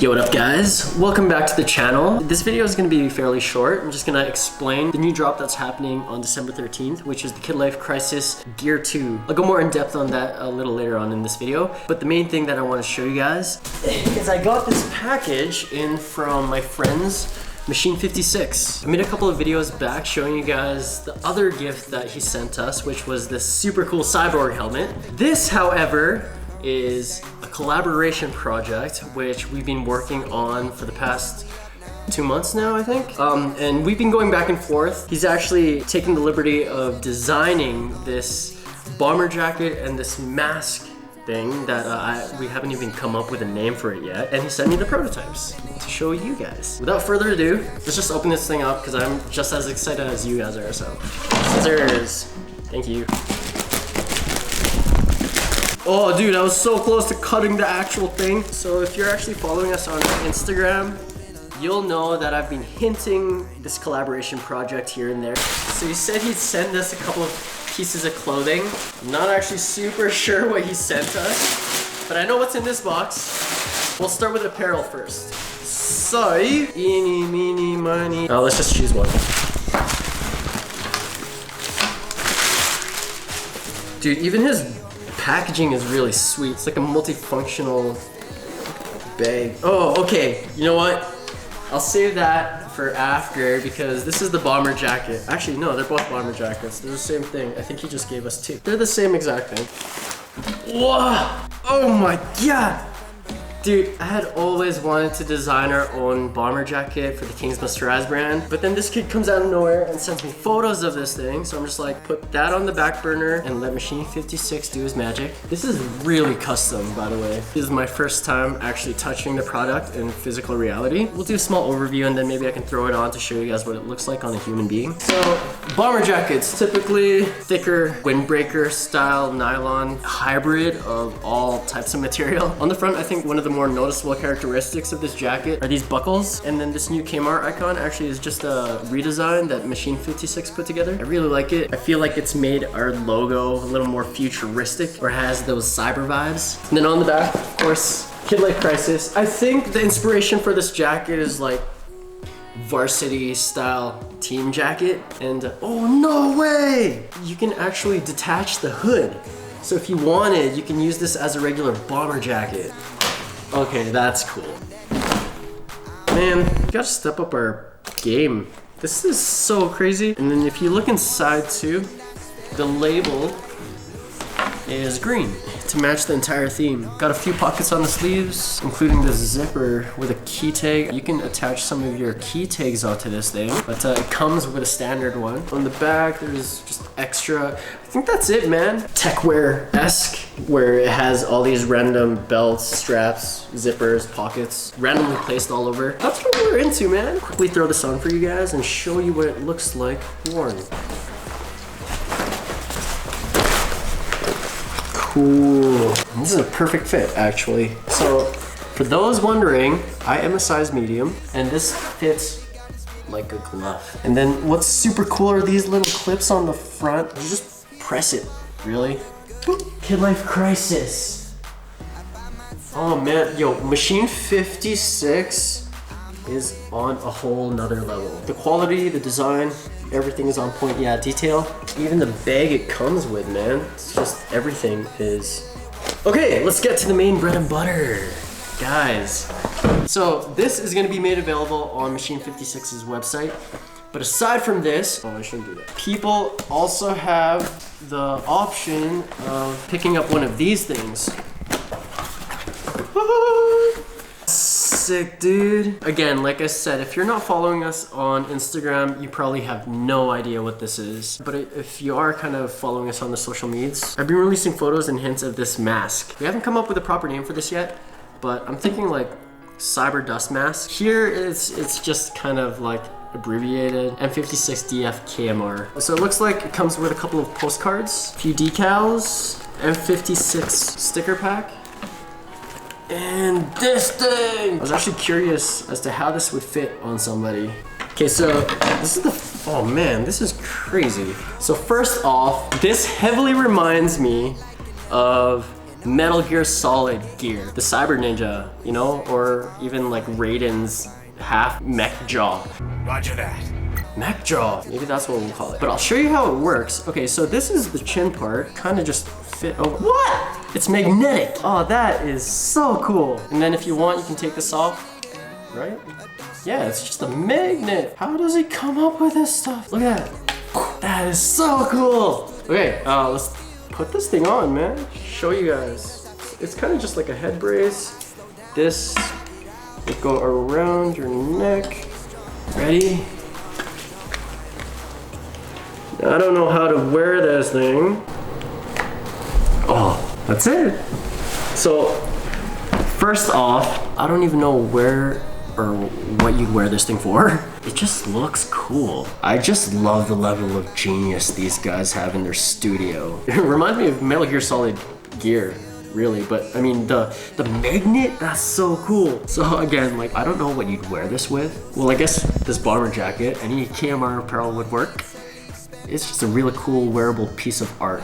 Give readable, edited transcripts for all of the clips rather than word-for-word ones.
Yo, what up guys? Welcome back to the channel. This video is going to be fairly short. I'm just going to explain the new drop that's happening on December 13th, which is the Kid Life Crisis Gear 2. I'll go more in depth on that a little later on in this video, but the main thing that I want to show you guys is I got this package in from my friend's M56. I made a couple of videos back showing you guys the other gift that he sent us, which was this super cool cyborg helmet. This, however, is a collaboration project which we've been working on for the past 2 months now, I think. And we've been going back and forth. He's actually taken the liberty of designing this bomber jacket and this mask thing that we haven't even come up with a name for it yet. And he sent me the prototypes to show you guys. Without further ado, let's just open this thing up because I'm just as excited as you guys are. So, scissors. Thank you. Oh dude, I was so close to cutting the actual thing. So if you're actually following us on Instagram, you'll know that I've been hinting this collaboration project here and there. So he said he'd send us a couple of pieces of clothing. I'm not actually super sure what he sent us, but I know what's in this box. We'll start with apparel first. So, eeny, meeny, miny. Oh, let's just choose one. Dude, even his packaging is really sweet. It's like a multifunctional bag. Oh, okay. You know what? I'll save that for after because this is the bomber jacket. Actually, no, they're both bomber jackets. They're the same thing. I think he just gave us two. They're the same exact thing. Whoa! Oh my god! Dude, I had always wanted to design our own bomber jacket for the Kings Must Rise brand, but then this kid comes out of nowhere and sends me photos of this thing, so I'm just like, put that on the back burner and let M56 do his magic. This is really custom, by the way. This is my first time actually touching the product in physical reality. We'll do a small overview and then maybe I can throw it on to show you guys what it looks like on a human being. So, bomber jackets, typically thicker windbreaker style nylon hybrid of all types of material. On the front, I think one of the more noticeable characteristics of this jacket are these buckles, and then this new KMR icon actually is just a redesign that M56 put together. I really like it. I feel like it's made our logo a little more futuristic or has those cyber vibes. And then on the back, of course, Kid Life Crisis. I think the inspiration for this jacket is like varsity style team jacket, and oh no way! You can actually detach the hood. So if you wanted, you can use this as a regular bomber jacket. Okay, that's cool. Man, we gotta step up our game. This is so crazy. And then if you look inside too, the label is green to match the entire theme. Got a few pockets on the sleeves, including the zipper with a key tag. You can attach some of your key tags onto this thing, but it comes with a standard one. On the back, there's just extra. I think that's it, man. Techwear-esque, where it has all these random belts, straps, zippers, pockets, randomly placed all over. That's what we're into, man. Quickly throw this on for you guys and show you what it looks like worn. Cool. This is a perfect fit, actually. So, for those wondering, I am a size medium, and this fits like a glove. And then what's super cool are these little clips on the front. You just press it, really. Kid Life Crisis. Oh man, yo, M56 is on a whole nother level. The quality, the design, everything is on point. Yeah, detail. Even the bag it comes with, man. It's just everything is. Okay, let's get to the main bread and butter, guys. So this is gonna be made available on M56's website. But aside from this, oh, I shouldn't do that. People also have the option of picking up one of these things. Sick, dude. Again, like I said, if you're not following us on Instagram, you probably have no idea what this is. But if you are kind of following us on the social medias, I've been releasing photos and hints of this mask. We haven't come up with a proper name for this yet, but I'm thinking like cyber dust mask. Here it's just kind of like abbreviated M56DF KMR. So it looks like it comes with a couple of postcards, a few decals, M56 sticker pack, and this thing! I was actually curious as to how this would fit on somebody. Okay, so this is the, oh man, this is crazy. So first off, this heavily reminds me of Metal Gear Solid gear, the Cyber Ninja, you know, or even like Raiden's half mech jaw. Roger that. Mech jaw, maybe that's what we'll call it. But I'll show you how it works. Okay, so this is the chin part, kind of just fit over. What? It's magnetic. Oh, that is so cool. And then if you want, you can take this off, right? Yeah, it's just a magnet. How does he come up with this stuff? Look at that. That is so cool. Okay, let's put this thing on, man. Show you guys. It's kind of just like a head brace. This will go around your neck. Ready? I don't know how to wear this thing. Oh, that's it. So, first off, I don't even know where or what you'd wear this thing for. It just looks cool. I just love the level of genius these guys have in their studio. It reminds me of Metal Gear Solid gear, really, but I mean, the magnet, that's so cool. So again, like, I don't know what you'd wear this with. Well, I guess this bomber jacket, any KMR apparel would work. It's just a really cool wearable piece of art.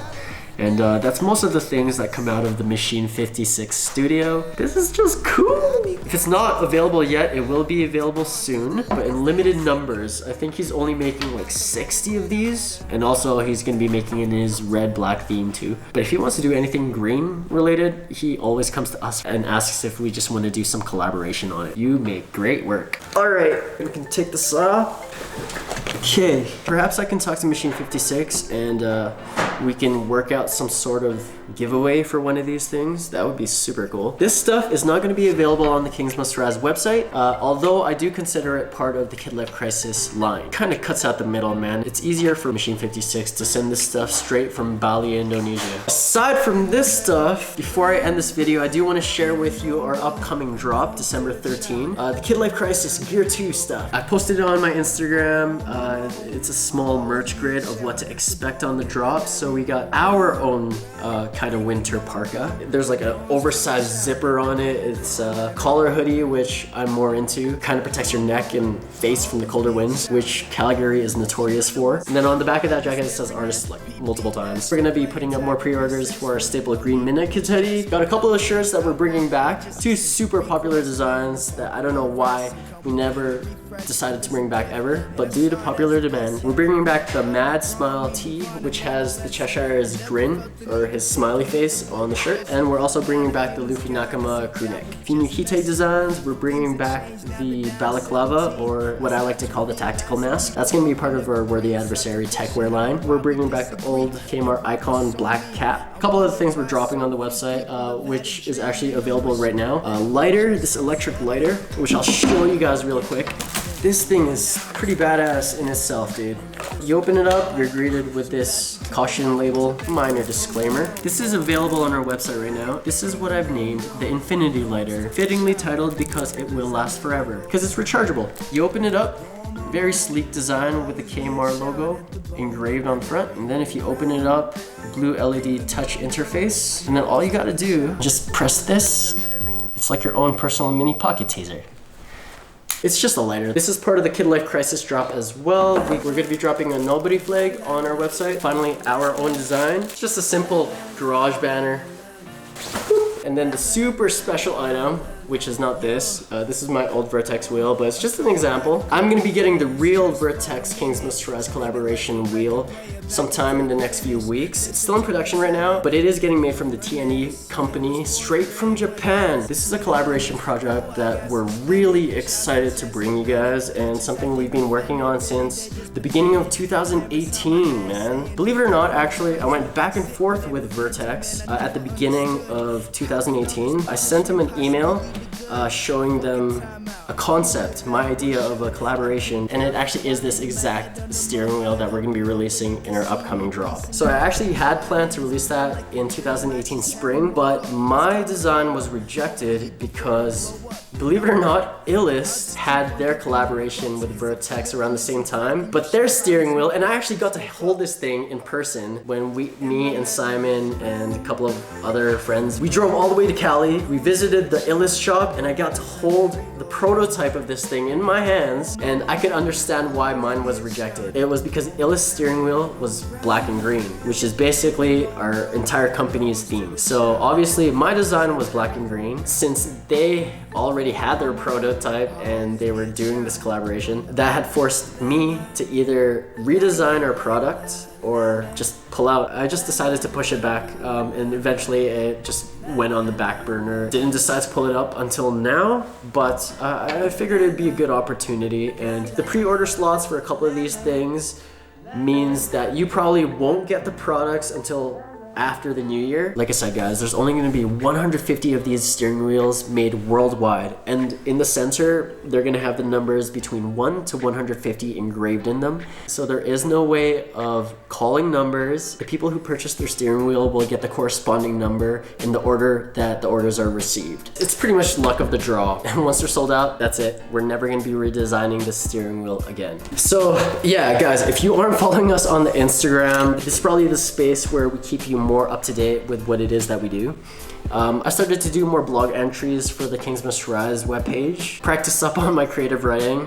And that's most of the things that come out of the Machine 56 studio. This is just cool. If it's not available yet, it will be available soon, but in limited numbers. I think he's only making like 60 of these. And also he's gonna be making in his red black theme too. But if he wants to do anything green related, he always comes to us and asks if we just want to do some collaboration on it. You make great work. All right, we can take this off. Okay, perhaps I can talk to Machine 56 and we can work out some sort of giveaway for one of these things. That would be super cool. This stuff is not going to be available on the Kings Must Rise website, although I do consider it part of the Kid Life Crisis line. Kind of cuts out the middleman. It's easier for Machine 56 to send this stuff straight from Bali, Indonesia. Aside from this stuff, before I end this video, I do want to share with you our upcoming drop, December 13. The Kid Life Crisis Gear 2 stuff. I posted it on my Instagram. It's a small merch grid of what to expect on the drop. So we got our own kind of winter parka. There's like an oversized zipper on it. It's a collar hoodie, which I'm more into. Kind of protects your neck and face from the colder winds, which Calgary is notorious for. And then on the back of that jacket, it says artist like multiple times. We're gonna be putting up more pre-orders for our staple green Midnight Kids hoodie. Got a couple of shirts that we're bringing back. Two super popular designs that I don't know why we never decided to bring back ever, but due to popular demand, we're bringing back the Mad Smile tee, which has the Cheshire's grin, or his smiley face on the shirt, and we're also bringing back the Luffy Nakama crew neck. Finukite designs, we're bringing back the Balaclava, or what I like to call the tactical mask. That's going to be part of our Worthy Adversary techwear line. We're bringing back the old KMR icon black cap. A couple of things we're dropping on the website, which is actually available right now. Lighter, this electric lighter, which I'll show you guys real quick. This thing is pretty badass in itself, dude. You open it up, you're greeted with this caution label, minor disclaimer. This is available on our website right now. This is what I've named the Infinity Lighter, fittingly titled because it will last forever, because it's rechargeable. You open it up, very sleek design with the KMR logo engraved on the front, and then if you open it up, blue LED touch interface, and then all you gotta do, just press this. It's like your own personal mini pocket teaser. It's just a lighter. This is part of the Kid Life Crisis drop as well. We're going to be dropping a Nobody flag on our website. Finally, our own design. It's just a simple garage banner. And then the super special item, which is not this. This is my old VERTEX wheel, but it's just an example. I'm gonna be getting the real VERTEX Kings Must Rise collaboration wheel sometime in the next few weeks. It's still in production right now, but it is getting made from the TNE company straight from Japan. This is a collaboration project that we're really excited to bring you guys, and something we've been working on since the beginning of 2018, man. Believe it or not, actually, I went back and forth with VERTEX at the beginning of 2018. I sent them an email showing them a concept, my idea of a collaboration, and it actually is this exact steering wheel that we're going to be releasing in our upcoming drop. So I actually had planned to release that in 2018 spring, but my design was rejected because believe it or not, Illust had their collaboration with VERTEX around the same time, but their steering wheel, and I actually got to hold this thing in person when me and Simon and a couple of other friends, we drove all the way to Cali, we visited the Illust shop, and I got to hold the prototype of this thing in my hands, and I could understand why mine was rejected. It was because Illust steering wheel was black and green, which is basically our entire company's theme. So obviously my design was black and green. Since they already had their prototype and they were doing this collaboration, that had forced me to either redesign our product or just pull out. I just decided to push it back, and eventually it just went on the back burner. Didn't decide to pull it up until now, but I figured it'd be a good opportunity, and the pre-order slots for a couple of these things means that you probably won't get the products until after the new year. Like I said, guys, there's only going to be 150 of these steering wheels made worldwide, and in the center they're going to have the numbers between 1 to 150 engraved in them, so there is no way of calling numbers. The people who purchase their steering wheel will get the corresponding number in the order that the orders are received. It's pretty much luck of the draw, and once they're sold out, that's it. We're never going to be redesigning this steering wheel again. So yeah, guys, if you aren't following us on the Instagram, this is probably the space where we keep you more up to date with what it is that we do. I started to do more blog entries for the Kings Must Rise webpage, practice up on my creative writing,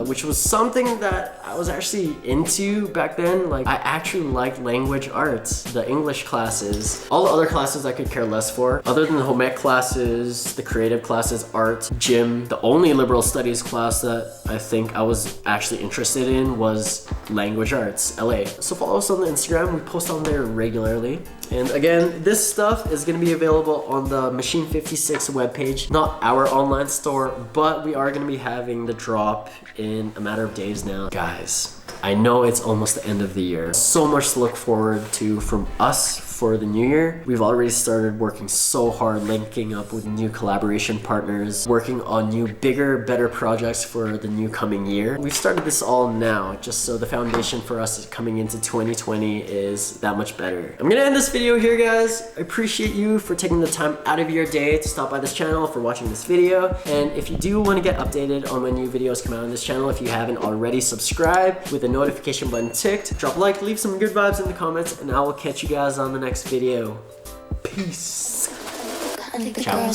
which was something that I was actually into back then. Like, I actually liked language arts, the English classes. All the other classes I could care less for. Other than the home ec classes, the creative classes, art, gym, the only liberal studies class that I think I was actually interested in was language arts, LA. So follow us on the Instagram, we post on there regularly. And again, this stuff is going to be available on the M56 webpage, not our online store, but we are going to be having the drop in a matter of days now. Guys, I know it's almost the end of the year. So much to look forward to from us for the new year. We've already started working so hard, linking up with new collaboration partners, working on new, bigger, better projects for the new coming year. We've started this all now, just so the foundation for us coming into 2020 is that much better. I'm gonna end this video here, guys. I appreciate you for taking the time out of your day to stop by this channel, for watching this video. And if you do want to get updated on when new videos come out on this channel, if you haven't already, subscribe with the notification button ticked. Drop a like, leave some good vibes in the comments, and I will catch you guys on the next video. Peace. Ciao.